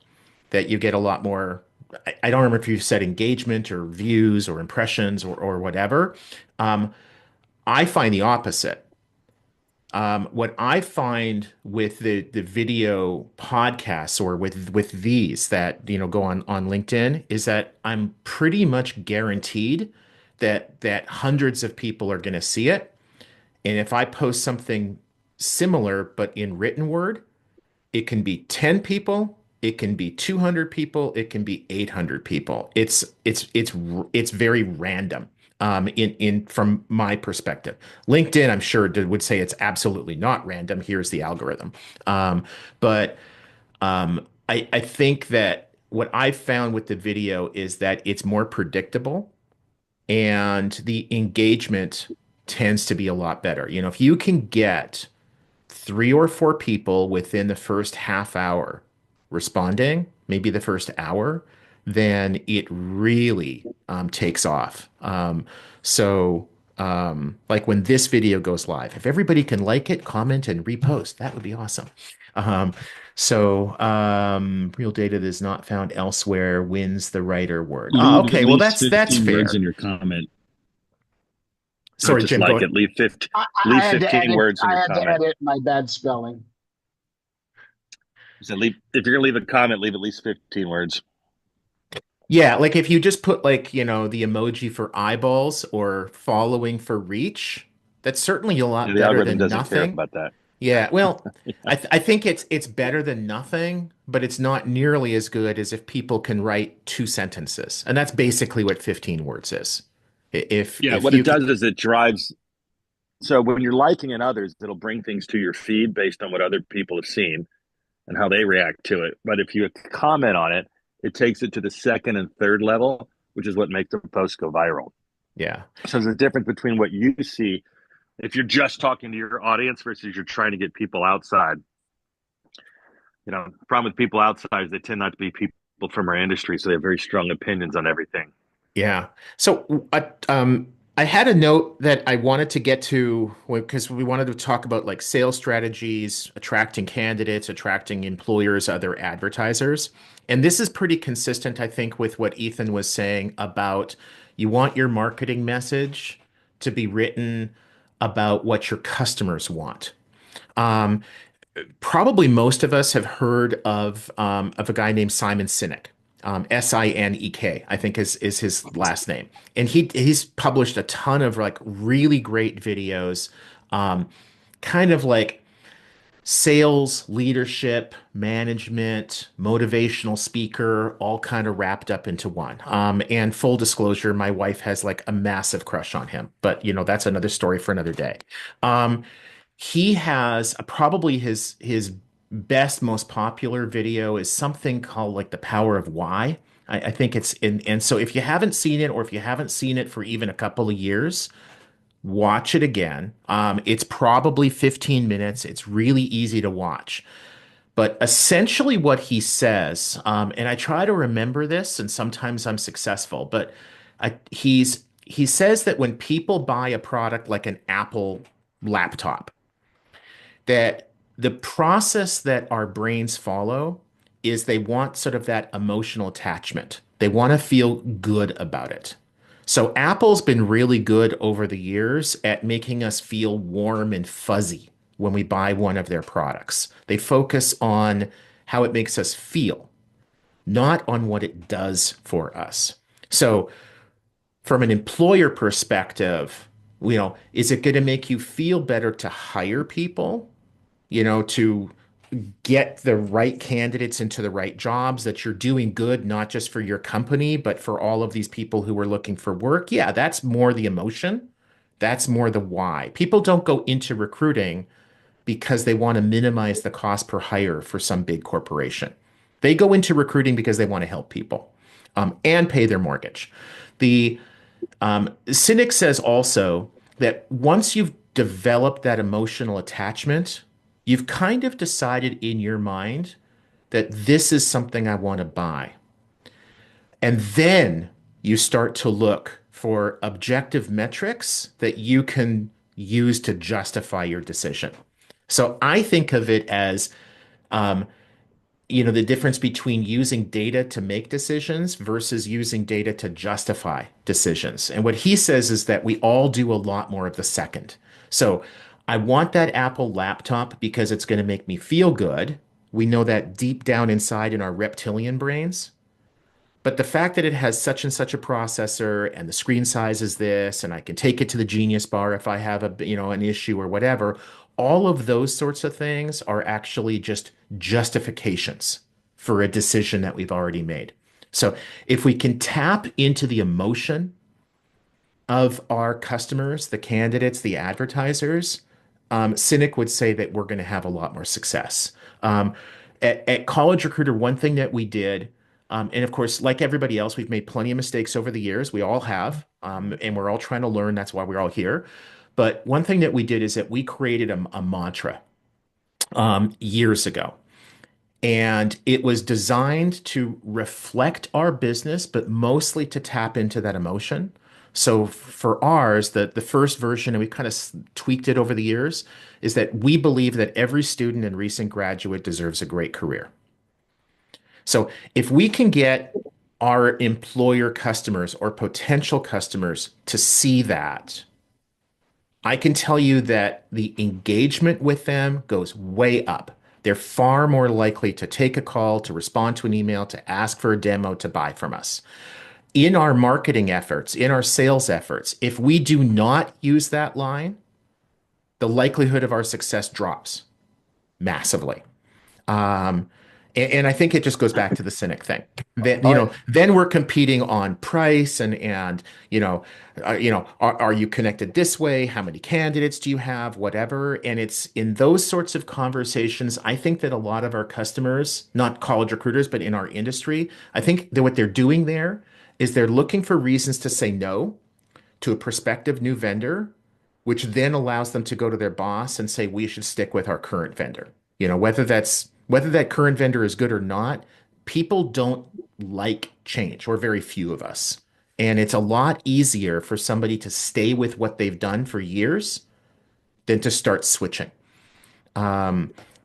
that you get a lot more. I don't remember if you said engagement or views or impressions or whatever. Um, I find the opposite. What I find with the video podcasts or with these that go on LinkedIn is that I'm pretty much guaranteed that hundreds of people are going to see it. And if I post something similar but in written word, it can be 10 people, it can be 200 people, it can be 800 people. It's very random in from my perspective. LinkedIn, I'm sure would say it's absolutely not random. Here's the algorithm. But I think that what I've found with the video is that it's more predictable and the engagement tends to be a lot better. If you can get 3 or 4 people within the first half hour responding, maybe the first hour, then it really takes off. Like when this video goes live, if everybody can like it, comment, and repost, that would be awesome. Um, Real data that is not found elsewhere wins the writer word. Oh, Leave at okay. Well, least that's 15 words fair. in your comment. Not Sorry, just Jim. like Go it. ahead. I Leave had to 15 edit. words in I your had to comment. edit my bad spelling. So if you're gonna leave a comment, leave at least 15 words. Yeah, like if you just put like, the emoji for eyeballs or following for reach, that's certainly a Yeah, lot the better algorithm than doesn't care nothing. about that. Yeah, well, Yeah. I think it's better than nothing, but it's not nearly as good as if people can write 2 sentences. And that's basically what 15 words is. Yeah, If what it you does can, is it drives. So when you're liking in others, it'll bring things to your feed based on what other people have seen and how they react to it. But if you comment on it, it takes it to the second and third level, which is what makes the post go viral. yeah. So there's a difference between what you see if you're just talking to your audience versus you're trying to get people outside. The problem with people outside is they tend not to be people from our industry, so they have very strong opinions on everything. Yeah. So I had a note that I wanted to get to because we wanted to talk about like sales strategies, attracting candidates, attracting employers, other advertisers. And this is pretty consistent, I think, with what Ethan was saying about you want your marketing message to be written about what your customers want. Um, Probably most of us have heard of a guy named Simon Sinek. Sinek, I think is his last name. And he's published a ton of like really great videos, kind of like sales, leadership, management, motivational speaker, all kind of wrapped up into one. And full disclosure, my wife has like a massive crush on him, but that's another story for another day. He has probably his best, most popular video is something called like the power of why. I think it's in, and so if you haven't seen it, or if you haven't seen it for even a couple of years, watch it again. It's probably 15 minutes. It's really easy to watch. But essentially, what he says, and I try to remember this, and sometimes I'm successful, but he says that when people buy a product like an Apple laptop, that the process that our brains follow is they want sort of that emotional attachment. They want to feel good about it. So Apple's been really good over the years at making us feel warm and fuzzy when we buy one of their products. They focus on how it makes us feel not on what it does for us. So from an employer perspective, is it going to make you feel better to hire people, to get the right candidates into the right jobs, that you're doing good, not just for your company, but for all of these people who are looking for work? Yeah, that's more the emotion. That's more the why. People don't go into recruiting because they want to minimize the cost per hire for some big corporation. They go into recruiting because they want to help people and pay their mortgage. The cynic says also that once you've developed that emotional attachment, you've kind of decided in your mind that this is something I want to buy. And then you start to look for objective metrics that you can use to justify your decision. So I think of it as, um, the difference between using data to make decisions versus using data to justify decisions. And what he says is that we all do a lot more of the second. So I want that Apple laptop because it's going to make me feel good. We know that deep down inside in our reptilian brains. But the fact that it has such and such a processor and the screen size is this, and I can take it to the Genius Bar if I have an issue or whatever, all of those sorts of things are actually just justifications for a decision that we've already made. So if we can tap into the emotion of our customers, the candidates, the advertisers, Cynic would say that we're going to have a lot more success. At College Recruiter, one thing that we did, and of course, like everybody else, we've made plenty of mistakes over the years. We all have, and we're all trying to learn. That's why we're all here. But one thing that we did is that we created a mantra years ago. And it was designed to reflect our business, but mostly to tap into that emotion. So for ours, the first version, and we kind of tweaked it over the years, is that we believe that every student and recent graduate deserves a great career. So if we can get our employer customers or potential customers to see that, I can tell you that the engagement with them goes way up. They're far more likely to take a call, to respond to an email, to ask for a demo, to buy from us. In our marketing efforts, in our sales efforts, if we do not use that line, the likelihood of our success drops massively. And I think it just goes back to the cynic thing. Then we're competing on price and are you connected this way? How many candidates do you have? Whatever. And it's in those sorts of conversations, I think that a lot of our customers, not college recruiters, but in our industry, I think that what they're doing there is they're looking for reasons to say no to a prospective new vendor, which then allows them to go to their boss and say, we should stick with our current vendor. Whether that current vendor is good or not, people don't like change, or very few of us. And it's a lot easier for somebody to stay with what they've done for years than to start switching.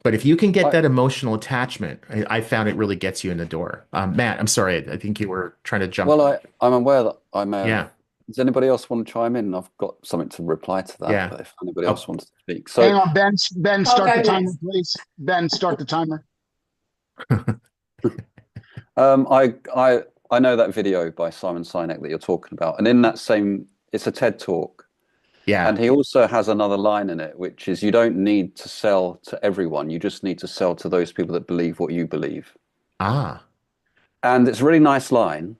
But if you can get that emotional attachment, I found it really gets you in the door. Matt, I'm sorry. I think you were trying to jump. Well, I'm aware that I may have. Yeah. Does anybody else want to chime in? I've got something to reply to that. Yeah. But if anybody else wants to speak. So hang on, Ben, start the timer, next. please. Ben, start the timer. I know that video by Simon Sinek that you're talking about, and in that same, it's a TED talk. Yeah. And he also has another line in it, which is you don't need to sell to everyone. You just need to sell to those people that believe what you believe. Ah. And it's a really nice line,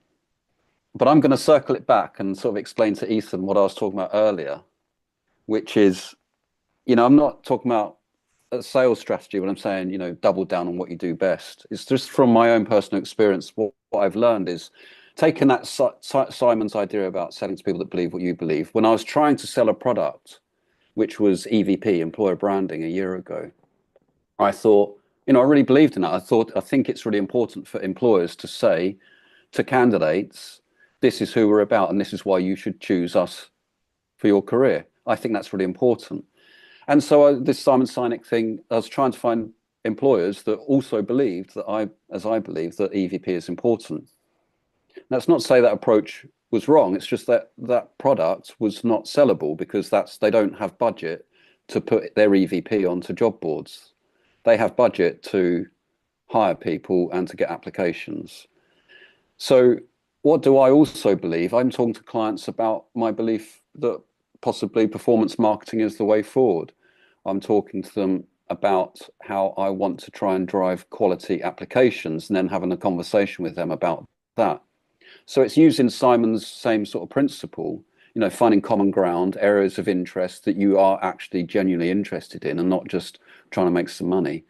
but I'm going to circle it back and sort of explain to Ethan what I was talking about earlier, which is, I'm not talking about a sales strategy, but I'm saying, double down on what you do best. It's just from my own personal experience. What I've learned is taking that Simon's idea about selling to people that believe what you believe. When I was trying to sell a product, which was EVP, employer branding, a year ago, I thought, I really believed in that. I think it's really important for employers to say to candidates, this is who we're about, and this is why you should choose us for your career. I think that's really important. And so this Simon Sinek thing, I was trying to find employers that also believed that as I believe, that EVP is important. That's not to say that approach was wrong. It's just that that product was not sellable because they don't have budget to put their EVP onto job boards. They have budget to hire people and to get applications. So what do I also believe? I'm talking to clients about my belief that possibly performance marketing is the way forward. I'm talking to them about how I want to try and drive quality applications and then having a conversation with them about that. So it's using Simon's same sort of principle, finding common ground, areas of interest that you are actually genuinely interested in and not just trying to make some money.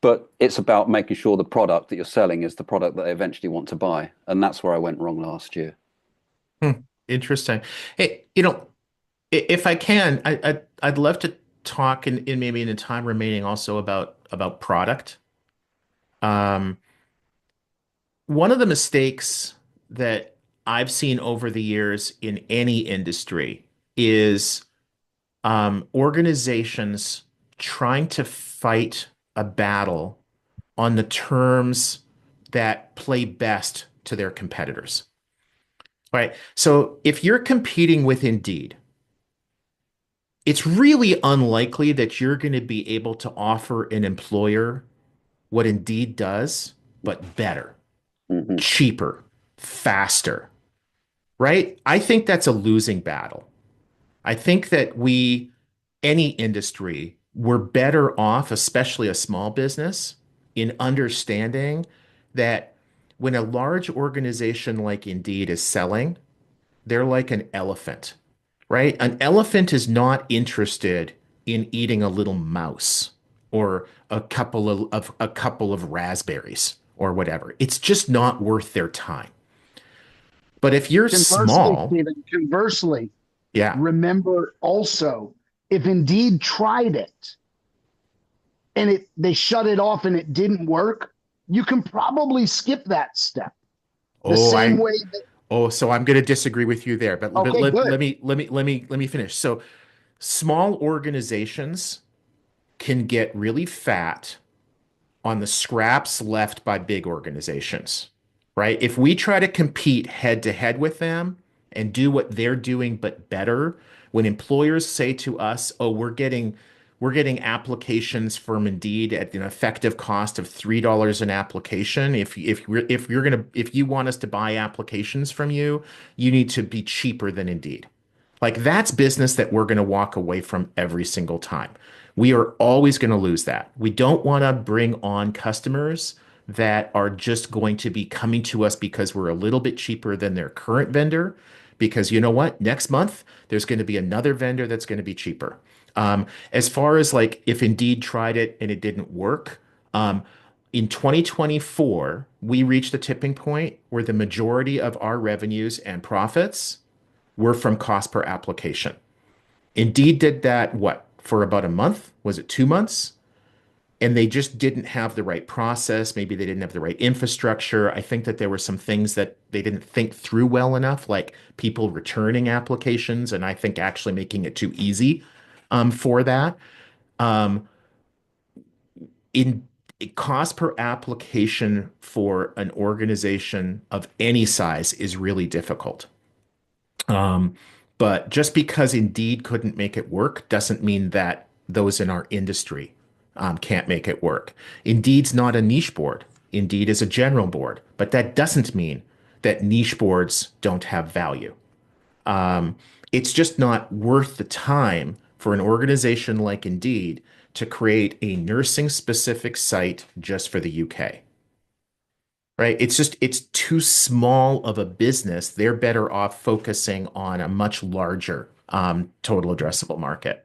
But it's about making sure the product that you're selling is the product that they eventually want to buy. And that's where I went wrong last year. Interesting. Hey, if I can, I'd love to talk in maybe in the time remaining also about product. Um, One of the mistakes that I've seen over the years in any industry is organizations trying to fight a battle on the terms that play best to their competitors. Right. So if you're competing with Indeed, it's really unlikely that you're going to be able to offer an employer what Indeed does, but better, Mm-hmm. cheaper, faster, right? I think that's a losing battle. I think that any industry, we're better off, especially a small business, in understanding that when a large organization like Indeed is selling, they're like an elephant, right? An elephant is not interested in eating a little mouse or a couple of raspberries or whatever. It's just not worth their time. But if you're Conversely, small, Stephen, conversely, yeah. remember also, if Indeed tried it and they shut it off and it didn't work, you can probably skip that step. The Oh, same I way that, Oh, so I'm going to disagree with you there, but okay, good. let me finish. So small organizations can get really fat on the scraps left by big organizations, right? If we try to compete head to head with them and do what they're doing but better, when employers say to us, "Oh, we're getting applications from Indeed at an effective cost of $3 an application. If you want us to buy applications from you, you need to be cheaper than Indeed." Like that's business that we're going to walk away from every single time. We are always going to lose that. We don't want to bring on customers that are just going to be coming to us because we're a little bit cheaper than their current vendor. Because you know what? Next month, there's going to be another vendor that's going to be cheaper. As far as like if Indeed tried it and it didn't work, in 2024, we reached a tipping point where the majority of our revenues and profits were from cost per application. Indeed did that, what, for about a month? Was it 2 months? And they just didn't have the right process. Maybe they didn't have the right infrastructure. I think that there were some things that they didn't think through well enough, like people returning applications, and I think actually making it too easy for that. Um, in Cost per application for an organization of any size is really difficult. Um, but just because Indeed couldn't make it work doesn't mean that those in our industry can't make it work. Indeed's not a niche board. Indeed is a general board, but that doesn't mean that niche boards don't have value. Um, it's just not worth the time for an organization like Indeed to create a nursing specific site just for the UK. Right? It's too small of a business. They're better off focusing on a much larger total addressable market.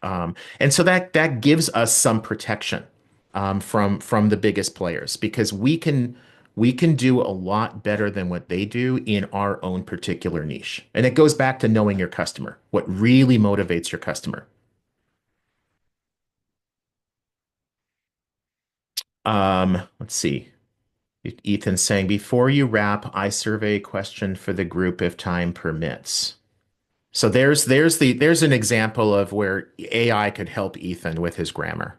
And so that gives us some protection from the biggest players because we can do a lot better than what they do in our own particular niche. And it goes back to knowing your customer, what really motivates your customer. Let's see. Ethan's saying, before you wrap, I survey a question for the group if time permits. So there's an example of where AI could help Ethan with his grammar.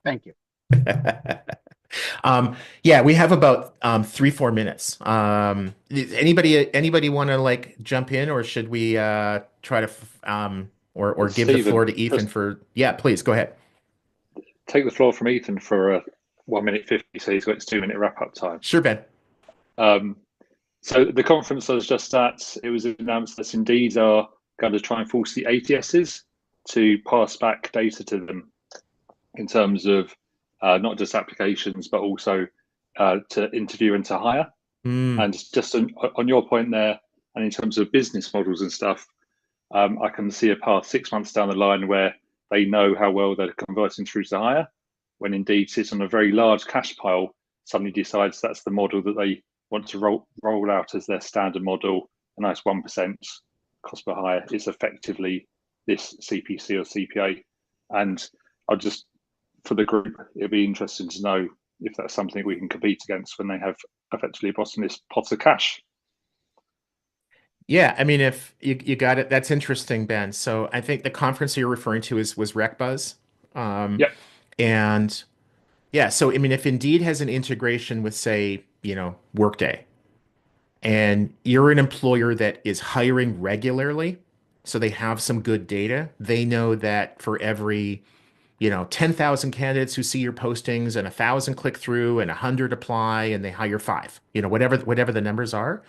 Thank you. Yeah, we have about 3-4 minutes. Anybody want to like jump in, or should we try to or give the Stephen, floor to Ethan for? Yeah, please go ahead. take the floor from Ethan for a 1 minute 50, so he's got his 2 minute wrap up time. Sure, Ben. So the conference I was just at, it was announced that Indeed are going to try and force the ATSs to pass back data to them in terms of not just applications, but also to interview and to hire. And just on your point there, and in terms of business models and stuff, I can see a path 6 months down the line where they know how well they're converting through to hire, when Indeed sits on a very large cash pile, suddenly decides that's the model that they want to roll out as their standard model, a nice 1% cost per hire is effectively this CPC or CPA. And I'll just, for the group, it'd be interesting to know if that's something we can compete against when they have effectively a bottomless pot of cash. Yeah, I mean, if you got it, that's interesting, Ben. So I think the conference you're referring to was RecBuzz. Yep. And yeah, so I mean, if Indeed has an integration with, say, Workday, and you're an employer that is hiring regularly, so they have some good data, they know that for every 10,000 candidates who see your postings and 1,000 click through and 100 apply and they hire five, whatever the numbers are,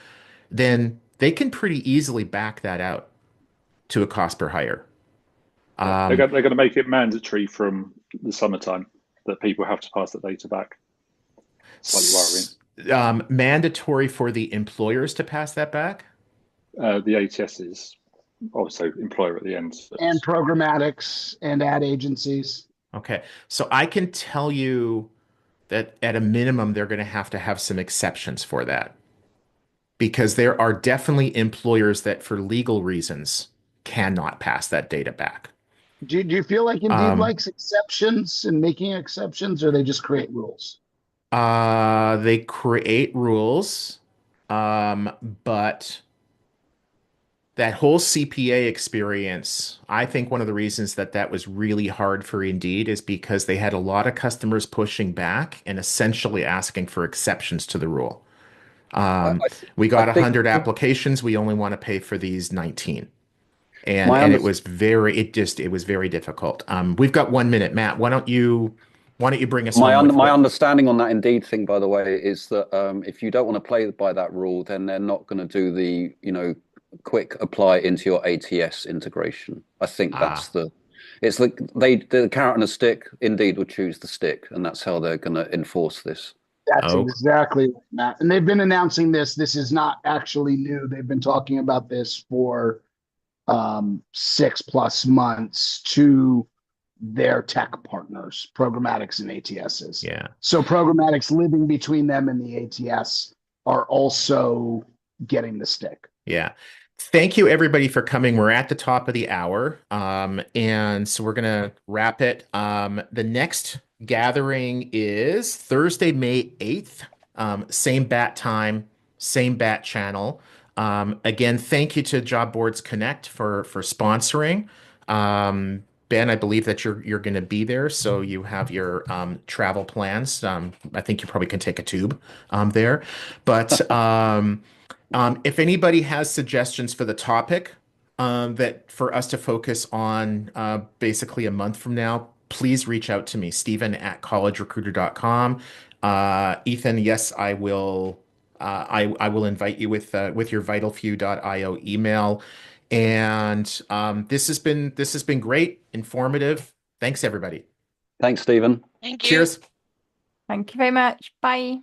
then they can pretty easily back that out to a cost per hire. They're going to make it mandatory from the summertime that people have to pass the data back. Slightly worrying. Mandatory for the employers to pass that back? The ATS is also employer at the end. And programmatics and ad agencies. Okay. So I can tell you that at a minimum, they're going to have some exceptions for that. Because there are definitely employers that, for legal reasons, cannot pass that data back. Do you feel like Indeed likes exceptions and making exceptions, or they just create rules? They create rules, but that whole CPA experience, I think one of the reasons that was really hard for Indeed is because they had a lot of customers pushing back and essentially asking for exceptions to the rule. We got 100 applications. We only want to pay for these 19. And it was very difficult. We've got 1 minute, Matt. Why don't you bring us home? My understanding on that Indeed thing, by the way, is that if you don't want to play by that rule, then they're not going to do the quick apply into your ATS integration. I think that's the carrot and the stick. Indeed will choose the stick, and that's how they're going to enforce this. That's exactly right, Matt. And they've been announcing this. This is not actually new. They've been talking about this for 6+ months to their tech partners, programmatics and ATSs. Yeah. So programmatics living between them and the ATS are also getting the stick. Yeah. Thank you, everybody, for coming. We're at the top of the hour. And so we're going to wrap it. The next gathering is Thursday, May 8th. Same bat time, same bat channel. Again, thank you to Job Boards Connect for sponsoring. Ben, I believe that you're going to be there, so you have your travel plans. I think you probably can take a tube there. But if anybody has suggestions for the topic that for us to focus on basically a month from now, please reach out to me, Stephen@collegerecruiter.com. Ethan, yes, I will. I will invite you with your vitalfew.io email. And this has been great, informative. Thanks, everybody. Thanks, Stephen. Thank you. Cheers. Thank you very much. Bye.